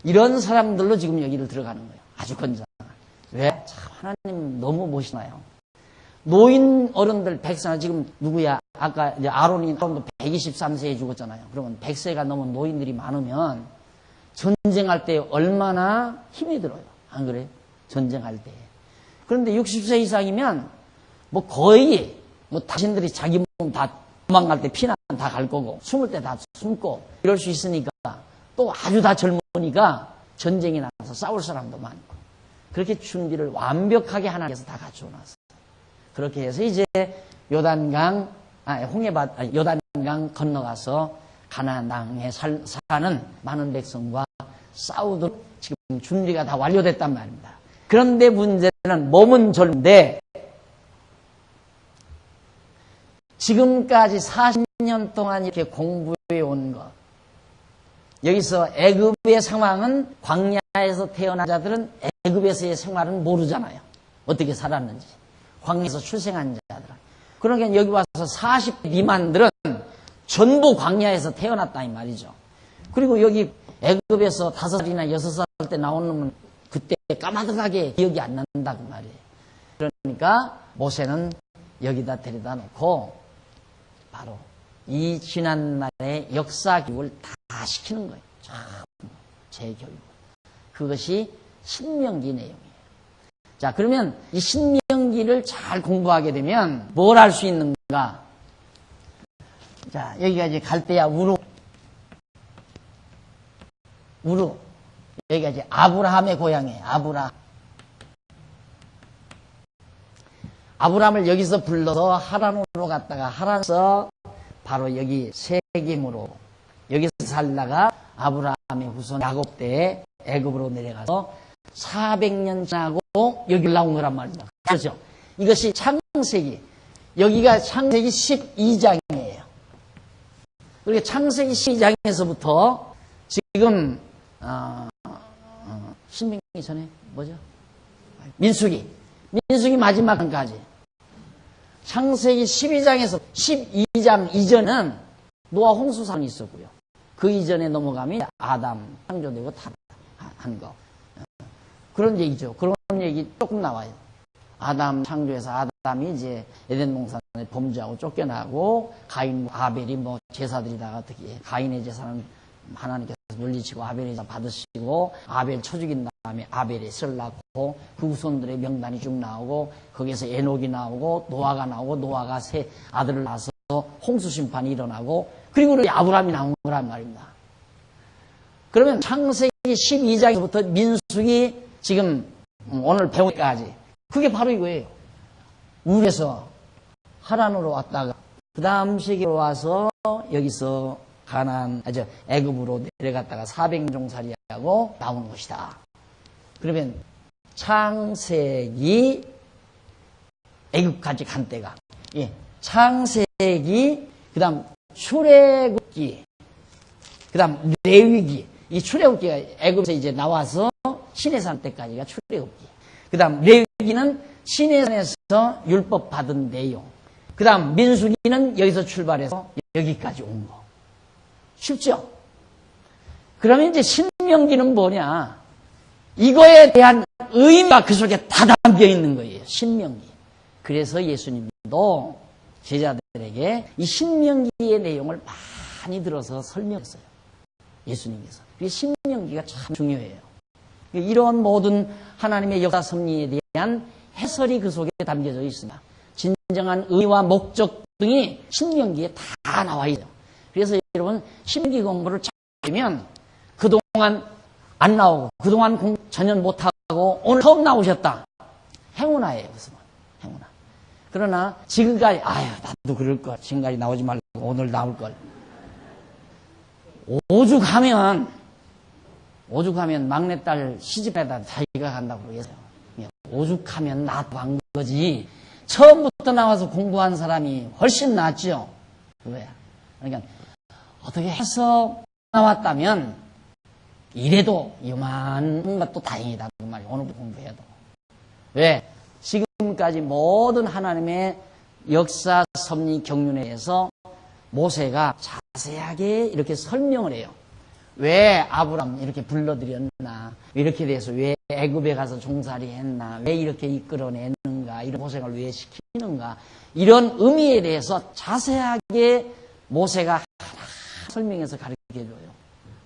이런 사람들로 지금 여기를 들어가는 거예요. 아주 건장한. 왜? 참 하나님 너무 멋있나요? 노인 어른들 100세 지금 누구야? 아까 이제 아론도 123세에 죽었잖아요. 그러면 100세가 넘은 노인들이 많으면 전쟁할 때 얼마나 힘이 들어요. 안 그래요? 전쟁할 때. 그런데 60세 이상이면 뭐 거의 뭐 당신들이 자기 몸 다 도망갈 때 피난 다 갈 거고 숨을 때 다 숨고 이럴 수 있으니까 또 아주 다 젊으니까 전쟁이 나서 싸울 사람도 많고 그렇게 준비를 완벽하게 하나님께서 다 갖추어놨어요. 그렇게 해서 이제 요단강 건너가서 가나안 땅에 사는 많은 백성과 싸우도록 지금 준비가 다 완료됐단 말입니다. 그런데 문제는 몸은 젊은데 지금까지 40년 동안 이렇게 공부해 온 것. 여기서 애굽의 상황은 광야에서 태어난 자들은 애굽에서의 생활은 모르잖아요. 어떻게 살았는지. 광야에서 출생한 자들은. 그러니까 여기 와서 40 미만들은 전부 광야에서 태어났다 이 말이죠. 그리고 여기 애굽에서 5살이나 6살 때 나온 놈은 그때 까마득하게 기억이 안 난다 그 말이에요. 그러니까 모세는 여기다 데려다 놓고 바로 이 지난날의 역사 교육을 다 시키는 거예요. 재교육. 그것이 신명기 내용이에요. 자, 그러면 이 신명기를 잘 공부하게 되면 뭘 할 수 있는가? 자, 여기가 이제 갈대아 우루. 여기가 이제 아브라함의 고향이에요. 아브라함을 여기서 불러서 하란으로 갔다가 하란에서 바로 여기 세겜으로 여기서 살다가 아브라함의 후손 야곱 때에 애굽으로 내려가서 400년 지나고 여기 올라온 거란 말입니다. 그렇죠? 이것이 창세기. 여기가 창세기 12장이에요. 그러니까 창세기 12장에서부터 지금 신명기 전에 뭐죠? 민수기 마지막까지 창세기 12장에서 12장 이전은 노아 홍수 사건이 있었고요. 그 이전에 넘어가면 아담 창조되고 타락한 거. 그런 얘기죠. 그런 얘기 조금 나와요. 아담 창조해서 아담이 이제 에덴 동산에 범죄하고 쫓겨나고 가인과 아벨이 뭐 제사드리다가 어떻게 가인의 제사는 하나님께서 물리치고 아벨의 제사 받으시고 아벨 쳐 죽인 다음에 아벨의 설 낳고 그 후손들의 명단이 쭉 나오고 거기에서 에녹이 나오고 노아가 나오고 노아가 세 아들을 낳아서 홍수 심판이 일어나고 그리고 아브라함이 나온 거란 말입니다. 그러면 창세기 12장에서부터 민수기 지금 오늘 배우기까지 그게 바로 이거예요. 우에서 하란으로 왔다가 그 다음 세계로 와서 여기서 애굽으로 내려갔다가 400종살이하고 나오는 것이다. 그러면 창세기 애굽까지 간 때가 창세기, 그 다음 출애굽기, 그 다음 레위기. 이 출애굽기가 애굽에서 이제 나와서 시내산 때까지가 출애굽기. 그 다음 레위기는 시내산에서 율법 받은 내용. 그 다음 민수기는 여기서 출발해서 여기까지 온 거. 쉽죠? 그러면 이제 신명기는 뭐냐? 이거에 대한 의미가 그 속에 다 담겨 있는 거예요. 신명기. 그래서 예수님도 제자들에게 이 신명기의 내용을 많이 들어서 설명했어요. 예수님께서. 이 신명기가 참 중요해요. 이런 모든 하나님의 역사 섭리에 대한 해설이 그 속에 담겨져 있습니다. 진정한 의미와 목적 등이 신명기에 다 나와 있어요. 그래서 여러분 신명기 공부를 잘하면 그동안 안 나오고 그동안 전혀 못하고 오늘 처음 나오셨다. 행운아예요. 그래서 행운아. 그러나 지금까지 아유 나도 그럴걸. 지금까지 나오지 말고 오늘 나올걸. 오죽하면 막내딸 시집에다 자기가 간다고 그러겠어요. 오죽하면 나도 간 거지. 처음부터 나와서 공부한 사람이 훨씬 낫죠. 그거야. 그러니까 어떻게 해서 나왔다면 이래도 이만한 것도 다행이다. 그 말이야. 오늘부터 공부해도. 왜? 지금까지 모든 하나님의 역사, 섭리, 경륜에 대해서 모세가 자세하게 이렇게 설명을 해요. 왜 아브람 이렇게 불러들였나? 이렇게 돼서 왜 애굽에 가서 종살이 했나? 왜 이렇게 이끌어내는가? 이런 고생을 왜 시키는가? 이런 의미에 대해서 자세하게 모세가 하나 설명해서 가르쳐줘요.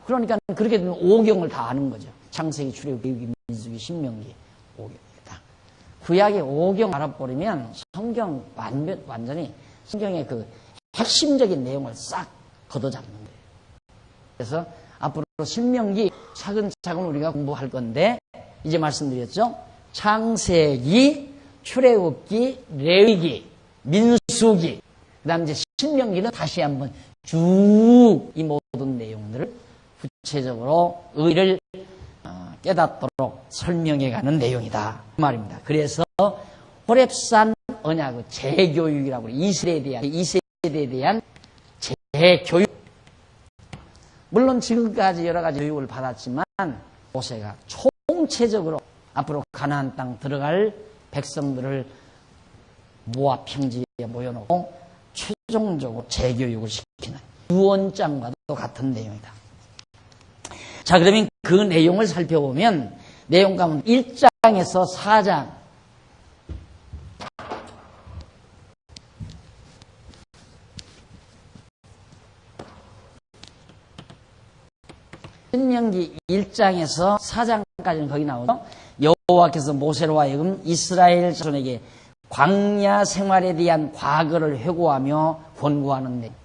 그러니까 그렇게 되면 5경을 다 아는 거죠. 창세기, 출애굽기, 레위기, 민수기, 신명기 5경이다. 구약의 5경 알아버리면 성경 완전히 성경의 그 핵심적인 내용을 싹 걷어잡는 거예요. 그래서 앞으로 신명기 차근차근 우리가 공부할 건데 이제 말씀드렸죠. 창세기, 출애굽기, 레위기, 민수기, 그 다음 이제 신명기는 다시 한번 쭉 이 모든 내용들을 구체적으로 의를 깨닫도록 설명해가는 내용이다. 그 말입니다. 그래서 호렙산 언약의 재교육이라고 해요. 이세대에 대한 재교육. 물론 지금까지 여러 가지 교육을 받았지만 모세가 총체적으로 앞으로 가나안 땅 들어갈 백성들을 모아 평지에 모여놓고 최종적으로 재교육을 시키는 유언장과도 같은 내용이다. 자, 그러면 그 내용을 살펴보면 내용 가운데 1장에서 4장 신명기 1장에서 4장까지는 거기 나오죠. 여호와께서 모세로 하여금 이스라엘 자손에게 광야 생활에 대한 과거를 회고하며 권고하는 내용.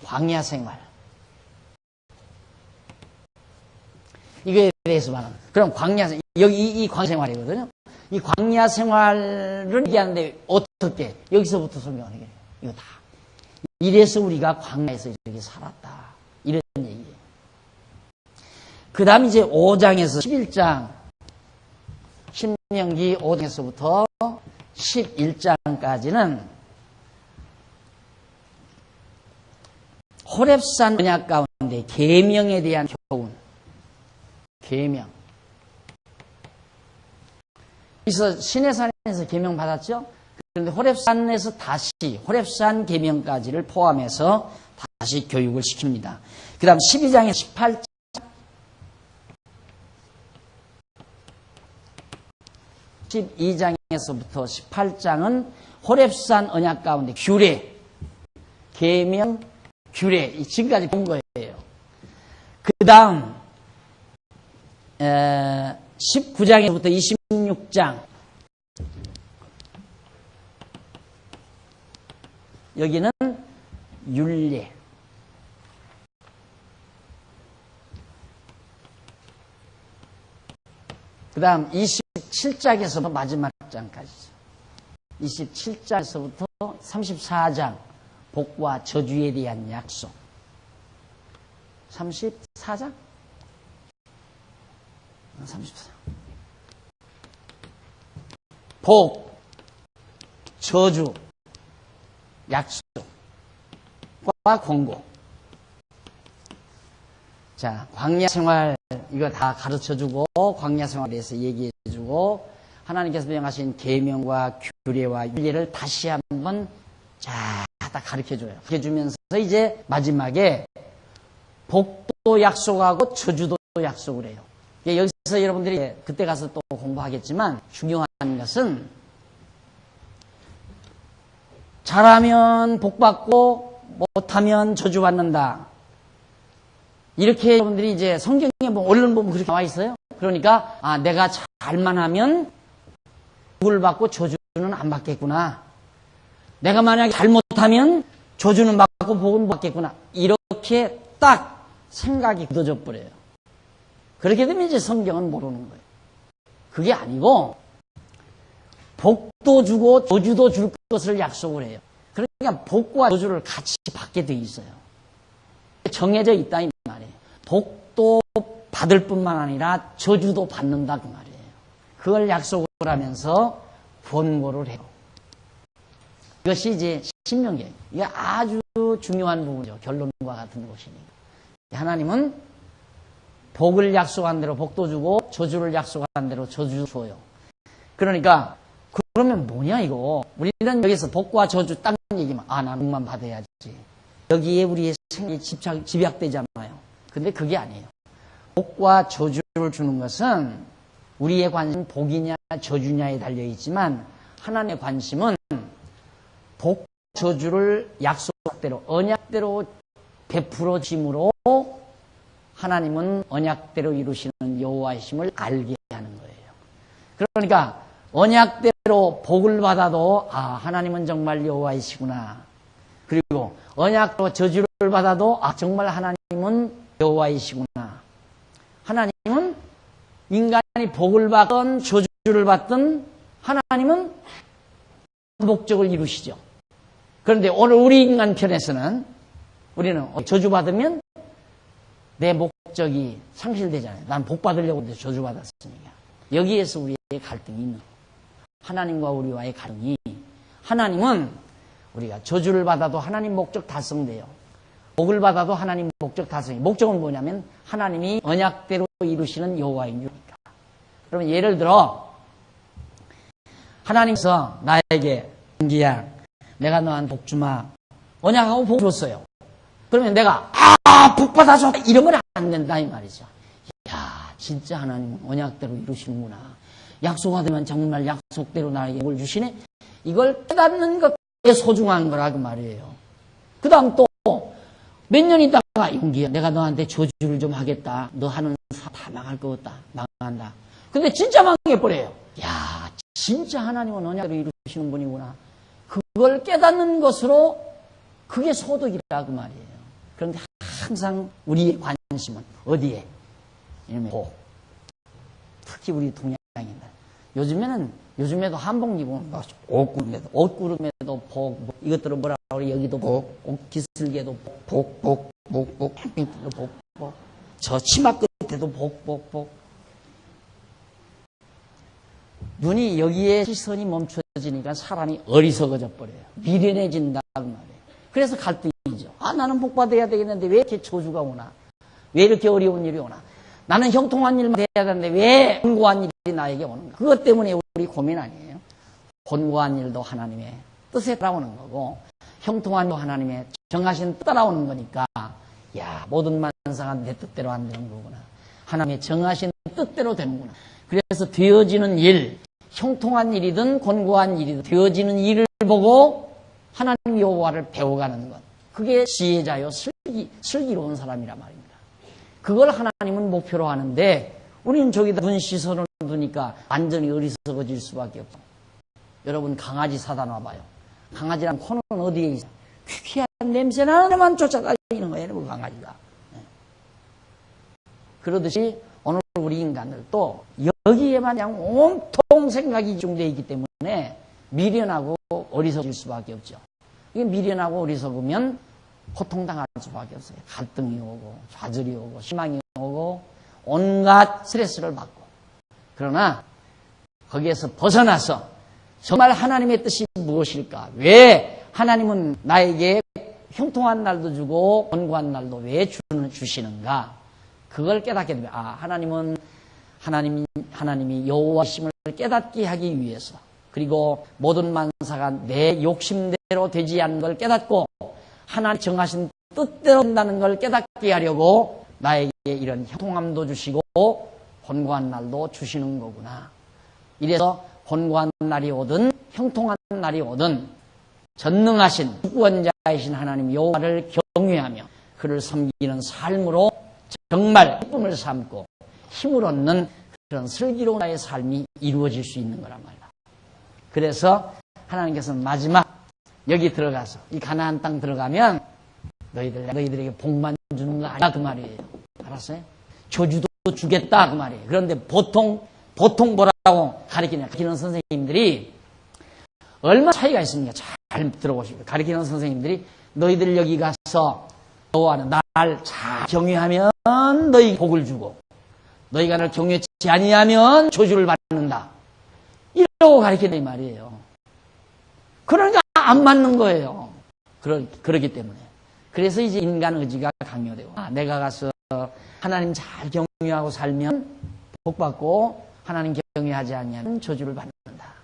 광야 생활. 이거에 대해서 말하는. 그럼 여기 이 광야 생활이거든요. 이 광야 생활을 얘기하는데 어떻게? 여기서부터 설명하는 거예요. 이거 다. 이래서 우리가 광야에서 이렇게 살았다. 이런 얘기예요. 그 다음 이제 5장에서 11장. 신명기 5장에서부터 11장까지는 호렙산 언약 가운데 계명에 대한 교훈. 계명. 그래서 시내산에서 계명 받았죠? 그런데 호렙산에서 다시 호렙산 계명까지를 포함해서 다시 교육을 시킵니다. 그 다음 12장에 18장. 12장에서부터 18장은 호렙산 언약 가운데 규례, 계명, 규례, 지금까지 본 거예요. 그 다음 19장에서부터 26장 여기는 율례. 그 다음 27장에서부터 마지막 장까지죠. 27장에서부터 34장 복과 저주에 대한 약속. 34장? 34장. 복, 저주, 약속과 권고. 자, 광야 생활 이거 다 가르쳐주고 광야 생활에 대해서 얘기해주고 하나님께서 명하신 계명과 규례와 윤리를 다시 한번 다 가르쳐줘요. 가르쳐주면서 이제 마지막에 복도 약속하고 저주도 약속을 해요. 여기서 여러분들이 그때 가서 또 공부하겠지만 중요한 것은 잘하면 복받고 못하면 저주받는다. 이렇게 여러분들이 이제 성경에 언론 보면 그렇게 나와 있어요. 그러니까 내가 잘만 하면 복을 받고 저주는 안 받겠구나. 내가 만약에 잘못하면 저주는 받고 복은 못 받겠구나. 이렇게 딱 생각이 굳어져 버려요. 그렇게 되면 이제 성경은 모르는 거예요. 그게 아니고 복도 주고 저주도 줄 것을 약속을 해요. 그러니까 복과 저주를 같이 받게 돼 있어요. 정해져 있다 이 말이에요. 복도 받을 뿐만 아니라 저주도 받는다 그 말이에요. 그걸 약속을 하면서 권고를 해요. 이것이 이제 신명기예요. 이게 아주 중요한 부분이죠. 결론과 같은 것이니까. 하나님은 복을 약속한 대로 복도 주고 저주를 약속한 대로 저주 줘요. 그러니까 그러면 뭐냐 이거. 우리는 여기서 복과 저주 딱 얘기만 나는 복만 받아야지. 여기에 우리의 생각이 집약되잖아요. 근데 그게 아니에요. 복과 저주를 주는 것은 우리의 관심은 복이냐 저주냐에 달려있지만 하나님의 관심은 복, 저주를 약속대로 언약대로 베풀어 짐으로 하나님은 언약대로 이루시는 여호와이심을 알게 하는 거예요. 그러니까 언약대로 복을 받아도 하나님은 정말 여호와이시구나. 그리고 언약대로 저주를 받아도 정말 하나님은 여호와이시구나. 하나님은 인간이 복을 받든 저주를 받든 하나님은 목적을 이루시죠. 그런데 오늘 우리 인간 편에서는 우리는 저주받으면 내 목적이 상실되잖아요. 난 복 받으려고 저주받았으니까. 여기에서 우리의 갈등이 있는 거예요. 하나님과 우리와의 갈등이 하나님은 우리가 저주를 받아도 하나님 목적 달성돼요. 복을 받아도 하나님 목적 달성해요. 목적은 뭐냐면 하나님이 언약대로 이루시는 여호와인 줄이니까. 그러면 예를 들어 하나님께서 나에게 은기야 내가 너한테 복 주마 언약하고 복 줬어요. 그러면 내가 복 받아줘 이러면 안 된다 이 말이죠. 야 진짜 하나님은 언약대로 이루시는구나. 약속하면 정말 약속대로 나에게 복을 주시네. 이걸 깨닫는 것이 소중한 거라 그 말이에요. 그 다음 또 몇 년 있다가 용기야 내가 너한테 저주를 좀 하겠다. 너 하는 사 다 망할 것 같다. 망한다. 근데 진짜 망해버려요. 야 진짜 하나님은 언약대로 이루시는 분이구나. 그걸 깨닫는 것으로 그게 소득이라 그 말이에요. 그런데 항상 우리의 관심은 어디에? 이러면 복. 특히 우리 동양인들. 요즘에도 한복 입으면 옷구름에도 복, 이것들은 뭐라 그래? 여기도 복, 기슬개도 복, 캠핑도 복, 저 치마 끝에도 복. 눈이 여기에 시선이 멈춰지니까 사람이 어리석어져 버려요. 미련해진다 그 말이에요. 그래서 갈등이죠. 나는 복 받아야 되겠는데 왜 이렇게 저주가 오나? 왜 이렇게 어려운 일이 오나? 나는 형통한 일만 해야 되는데 왜 권고한 일이 나에게 오는가? 그것 때문에 우리 고민 아니에요. 권고한 일도 하나님의 뜻에 따라오는 거고 형통한 일도 하나님의 정하신 뜻 따라오는 거니까 모든 만사가 내 뜻대로 안 되는 거구나. 하나님의 정하신 뜻대로 되는구나. 그래서 되어지는 일, 형통한 일이든 권고한 일이든 되어지는 일을 보고 하나님 여호와를 배워가는 것. 그게 지혜자요 슬기로운 사람이란 말입니다. 그걸 하나님은 목표로 하는데 우리는 저기다 눈 시선을 두니까 완전히 어리석어질 수밖에 없어요. 여러분 강아지 사다 놔봐요. 강아지랑 코는 어디에 있어요? 퀴퀴한 냄새 나는 데만 쫓아다니는 거예요. 그 강아지가. 그러듯이 오늘 우리 인간들도 여기에만 그냥 온통 생각이 집중되어 있기 때문에 미련하고 어리석을 수밖에 없죠. 이게 미련하고 어리석으면 고통당할 수밖에 없어요. 갈등이 오고 좌절이 오고 희망이 오고 온갖 스트레스를 받고. 그러나 거기에서 벗어나서 정말 하나님의 뜻이 무엇일까? 왜 하나님은 나에게 형통한 날도 주고 권고한 날도 왜 주시는가? 그걸 깨닫게 되면 하나님이 여호와심을 깨닫게 하기 위해서, 그리고 모든 만사가 내 욕심대로 되지 않는 걸 깨닫고 하나님 정하신 뜻대로 된다는 걸 깨닫게 하려고 나에게 이런 형통함도 주시고 권고한 날도 주시는 거구나. 이래서 권고한 날이 오든 형통한 날이 오든 전능하신 주권자이신 하나님 여호와를 경외하며 그를 섬기는 삶으로 정말 기쁨을 삼고 힘을 얻는 그런 슬기로운 나의 삶이 이루어질 수 있는 거란 말이다. 그래서 하나님께서는 마지막 여기 들어가서 이 가나안 땅 들어가면 너희들에게 복만 주는 거 아니야 그 말이에요. 알았어요? 저주도 주겠다 그 말이에요. 그런데 보통 뭐라고 가르치는 선생님들이 얼마나 차이가 있습니까? 잘 들어보시고, 가르치는 선생님들이 너희들 여기 가서 여호와는 날 잘 경외하면 너희 복을 주고 너희가 나를 경외치 아니하면 저주를 받는다. 이러고 가르치는 말이에요. 그러니까 안 맞는 거예요. 그러기 때문에. 그래서 이제 인간 의지가 강요되고, 내가 가서 하나님 잘 경외하고 살면 복받고 하나님 경외하지 않으면 저주를 받는다.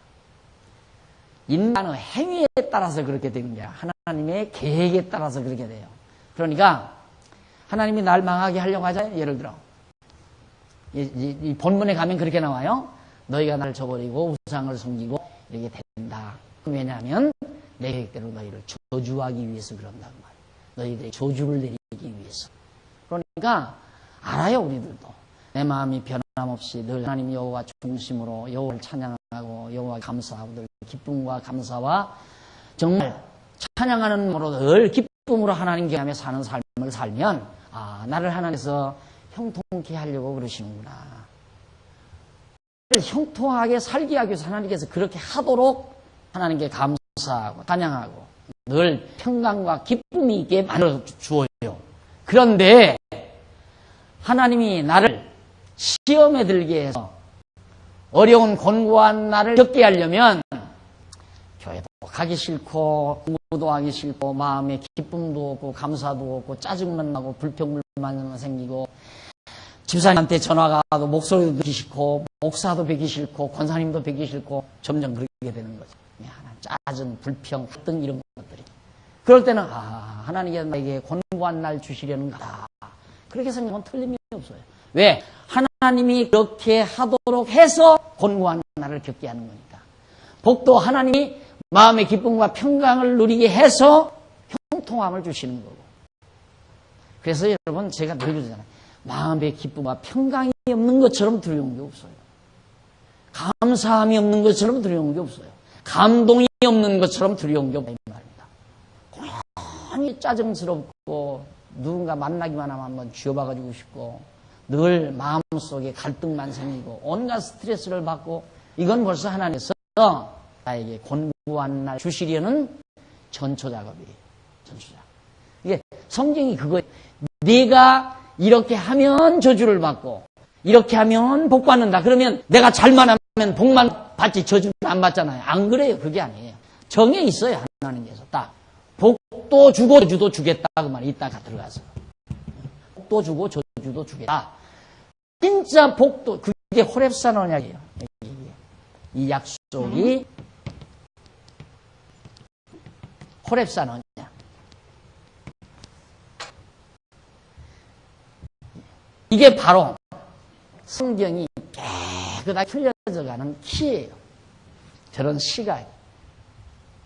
인간의 행위에 따라서 그렇게 되는 거야. 하나님의 계획에 따라서 그렇게 돼요. 그러니까 하나님이 날 망하게 하려고 하잖아요. 예를 들어 이 본문에 가면 그렇게 나와요. 너희가 나를 저버리고 우상을 섬기고 이렇게 된다. 왜냐하면 내 계획대로 너희를 저주하기 위해서 그런다는 말이에요. 너희들이 저주를 내리기 위해서. 그러니까 알아요, 우리들도. 내 마음이 변함없이 늘 하나님 여호와 중심으로 여호와를 찬양하고 여호와 감사하고 늘 기쁨과 감사와 정말 찬양하는 마음으로 늘 기쁨으로 하나님 경외하며 사는 삶을 살면, 나를 하나님께서 형통케 하려고 그러시는구나. 형통하게 살게 하기 위해서 하나님께서 그렇게 하도록 하나님께 감사하고 찬양하고 늘 평강과 기쁨이 있게 만들어 주어요. 그런데 하나님이 나를 시험에 들게 해서 어려운 곤고한 날을 겪게 하려면 교회도 가기 싫고 공부도 하기 싫고 마음에 기쁨도 없고 감사도 없고 짜증만 나고 불평불만만 생기고 집사님한테 전화가 와도 목소리도 듣기 싫고 목사도 뵙기 싫고 권사님도 뵙기 싫고 점점 그렇게 되는 거죠. 짜증, 불평, 갈등 이런 것들이. 그럴 때는 하나님께서 나에게 곤고한 날 주시려는 거다. 그렇게 생각하면 틀림이 없어요. 왜? 하나님이 그렇게 하도록 해서 곤고한 날을 겪게 하는 거니까. 복도 하나님이 마음의 기쁨과 평강을 누리게 해서 형통함을 주시는 거고. 그래서 여러분 제가 늘 그러잖아요. 마음의 기쁨과 평강이 없는 것처럼 두려운 게 없어요. 감사함이 없는 것처럼 두려운 게 없어요. 감동이 없는 것처럼 두려운 게 없다 이 말입니다. 고연히 짜증스럽고 누군가 만나기만 하면 한번 쥐어박아주고 싶고 늘 마음속에 갈등만 생기고 온갖 스트레스를 받고, 이건 벌써 하나님께서 나에게 곤고한 날 주시려는 전초작업이에요. 전초작업. 이게 성경이 그거예요. 네가 이렇게 하면 저주를 받고 이렇게 하면 복 받는다. 그러면 내가 잘만 하면 복만 받지 저주는 안 받잖아요. 안 그래요. 그게 아니에요. 정해 있어요. 하나님께서 딱 복도 주고 저주도 주겠다 그 말이 이따가 들어가서 복도 주고 저주도 주겠다. 진짜 복도, 그게 호렙산 언약이에요. 이 약속이 호렙산 언약. 이게 바로 성경이 깨끗하게 풀려져가는 키예요. 저런 시각.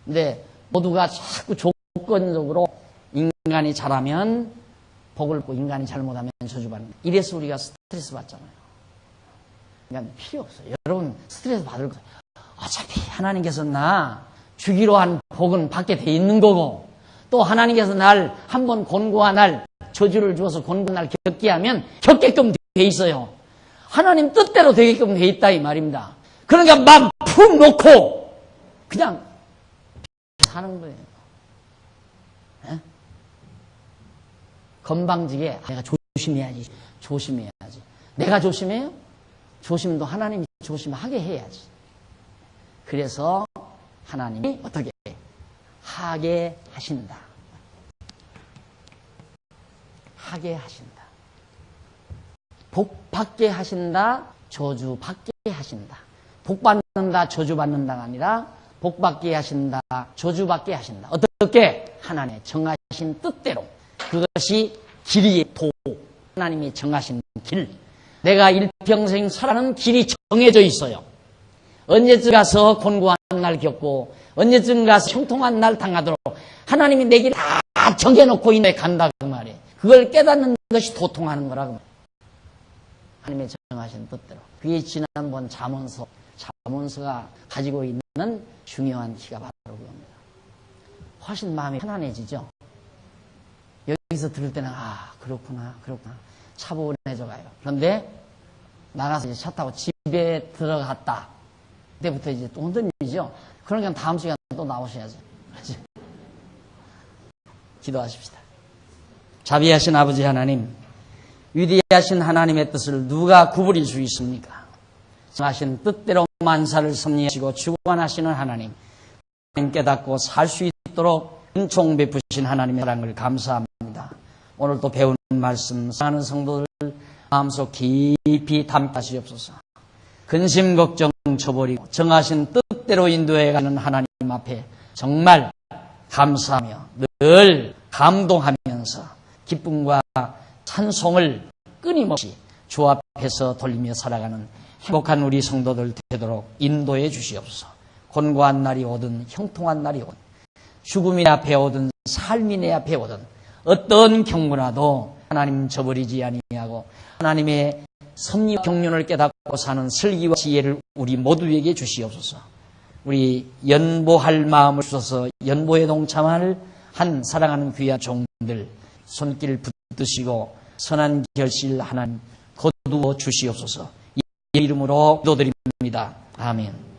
근데 모두가 자꾸 조건적으로 인간이 잘하면 복을 받고 인간이 잘못하면 저주받는. 이래서 우리가 스트레스 받잖아요. 그러니까 필요 없어요. 여러분 스트레스 받을 거예요. 어차피 하나님께서 나 주기로 한 복은 받게 돼 있는 거고, 또 하나님께서 날 한번 곤고한 날 저주를 주어서 곤고한 날 겪게 하면 겪게끔 돼 있어요. 하나님 뜻대로 되게끔 돼 있다 이 말입니다. 그러니까 막 푹 놓고 그냥 사는 거예요. 에? 건방지게 내가 조심해야지. 내가 조심해요? 조심도 하나님이 조심하게 해야지. 그래서 하나님이 어떻게 하게 하신다. 하게 하신다. 복 받게 하신다. 저주 받게 하신다. 복 받는다, 저주 받는다가 아니라 복 받게 하신다, 저주 받게 하신다. 어떻게? 하나님의 정하신 뜻대로. 그것이 길이의 도. 하나님이 정하신 길. 내가 일평생 살아가는 길이 정해져 있어요. 언제쯤 가서 곤고한 날 겪고 언제쯤 가서 형통한 날 당하도록 하나님이 내 길을 다 정해놓고 있네 간다 그 말이에요. 그걸 깨닫는 것이 도통하는 거라고. 하나님의 정하신 뜻대로. 그게 지난번 잠언서가 가지고 있는 중요한 키가 바로 그겁니다. 훨씬 마음이 편안해지죠. 여기서 들을 때는 그렇구나 차분해져 가요. 그런데 나가서 이제 차 타고 집에 들어갔다. 그때부터 이제 또 흔들리죠. 그러니까 다음 시간에 또 나오셔야죠. 기도하십시다. 자비하신 아버지 하나님, 위대하신 하나님의 뜻을 누가 구부릴 수 있습니까? 정하신 뜻대로 만사를 섭리하시고 주관하시는 하나님, 깨닫고 살 수 있도록 은총 베푸신 하나님의 사랑을 감사합니다. 오늘 또 배운 말씀 사랑하는 성도들 마음속 깊이 담다시옵소서. 근심 걱정 쳐버리고 정하신 뜻대로 인도해가는 하나님 앞에 정말 감사하며 늘 감동하면서 기쁨과 찬송을 끊임없이 주 앞에서 돌리며 살아가는 행복한 우리 성도들 되도록 인도해 주시옵소서. 곤고한 날이 오든 형통한 날이 오든 죽음이 내 앞에 오든 삶이 내 앞에 오든 어떤 경우라도 하나님 저버리지 아니하고 하나님의 섭리 경륜을 깨닫고 사는 슬기와 지혜를 우리 모두에게 주시옵소서. 우리 연보할 마음을 주셔서 연보에 동참할 한 사랑하는 귀한 종들 손길 붙드시고 선한 결실 하나님 거두어 주시옵소서. 이 이름으로 기도드립니다. 아멘.